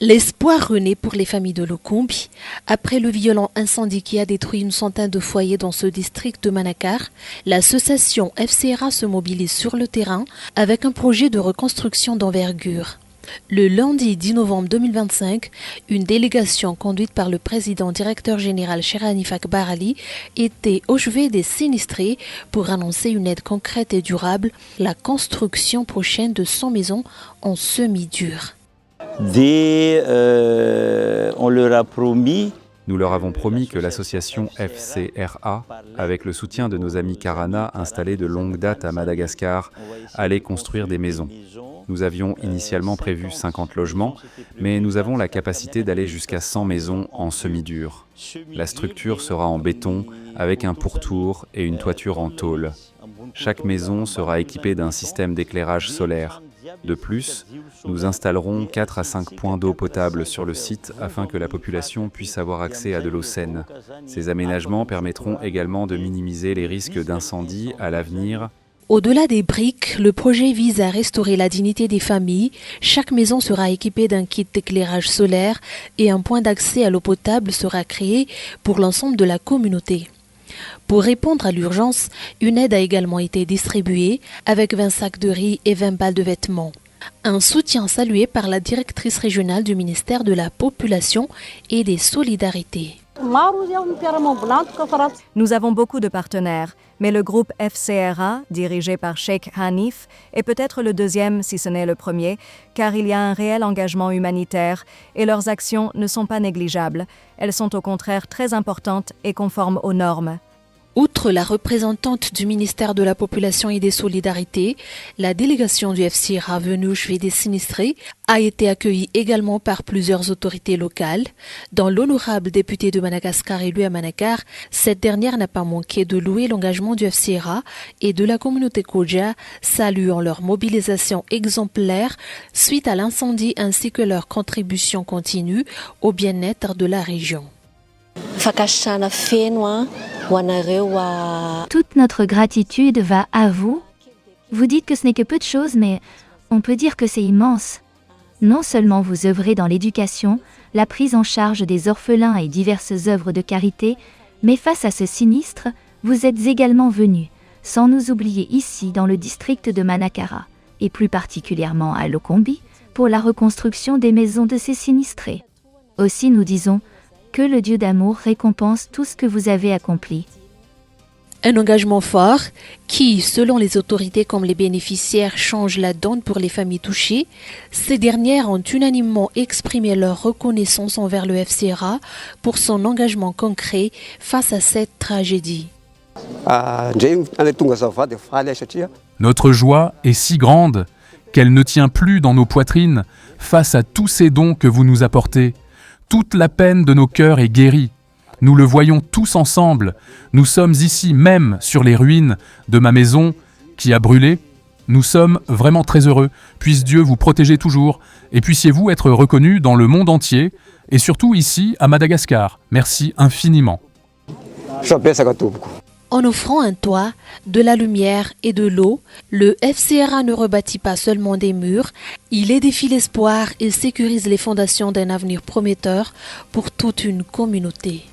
L'espoir renaît pour les familles de Lokumbi. Après le violent incendie qui a détruit une centaine de foyers dans ce district de Manakar, l'association FCRA se mobilise sur le terrain avec un projet de reconstruction d'envergure. Le lundi 10 novembre 2025, une délégation conduite par le président directeur général Sherhanif Akbar Ali était au chevet des sinistrés pour annoncer une aide concrète et durable, la construction prochaine de 100 maisons en semi-dur. On leur a promis. Nous leur avons promis que l'association FCRA, avec le soutien de nos amis Karana installés de longue date à Madagascar, allait construire des maisons. Nous avions initialement prévu 50 logements, mais nous avons la capacité d'aller jusqu'à 100 maisons en semi-dur. La structure sera en béton, avec un pourtour et une toiture en tôle. Chaque maison sera équipée d'un système d'éclairage solaire. De plus, nous installerons 4 à 5 points d'eau potable sur le site afin que la population puisse avoir accès à de l'eau saine. Ces aménagements permettront également de minimiser les risques d'incendie à l'avenir. Au-delà des briques, le projet vise à restaurer la dignité des familles. Chaque maison sera équipée d'un kit d'éclairage solaire et un point d'accès à l'eau potable sera créé pour l'ensemble de la communauté. Pour répondre à l'urgence, une aide a également été distribuée avec 20 sacs de riz et 20 balles de vêtements. Un soutien salué par la directrice régionale du ministère de la Population et des Solidarités. Nous avons beaucoup de partenaires, mais le groupe FCRA, dirigé par Sheikh Hanif, est peut-être le deuxième, si ce n'est le premier, car il y a un réel engagement humanitaire et leurs actions ne sont pas négligeables. Elles sont au contraire très importantes et conformes aux normes. Outre la représentante du ministère de la Population et des Solidarités, la délégation du FCRA venue au chevet des sinistrés a été accueillie également par plusieurs autorités locales. Dans l'honorable député de Madagascar élu à Manakar, cette dernière n'a pas manqué de louer l'engagement du FCRA et de la communauté Kodja, saluant leur mobilisation exemplaire suite à l'incendie ainsi que leur contribution continue au bien-être de la région. Toute notre gratitude va à vous. Vous dites que ce n'est que peu de choses, mais on peut dire que c'est immense. Non seulement vous œuvrez dans l'éducation, la prise en charge des orphelins et diverses œuvres de carité, mais face à ce sinistre, vous êtes également venus, sans nous oublier ici dans le district de Manakara, et plus particulièrement à Lokumbi, pour la reconstruction des maisons de ces sinistrés. Aussi nous disons que le Dieu d'amour récompense tout ce que vous avez accompli. Un engagement fort qui, selon les autorités comme les bénéficiaires, change la donne pour les familles touchées. Ces dernières ont unanimement exprimé leur reconnaissance envers le FCRA pour son engagement concret face à cette tragédie. Notre joie est si grande qu'elle ne tient plus dans nos poitrines face à tous ces dons que vous nous apportez. Toute la peine de nos cœurs est guérie. Nous le voyons tous ensemble. Nous sommes ici même sur les ruines de ma maison qui a brûlé. Nous sommes vraiment très heureux. Puisse Dieu vous protéger toujours et puissiez-vous être reconnus dans le monde entier et surtout ici à Madagascar. Merci infiniment. En offrant un toit, de la lumière et de l'eau, le FCRA ne rebâtit pas seulement des murs, il édifie l'espoir et sécurise les fondations d'un avenir prometteur pour toute une communauté.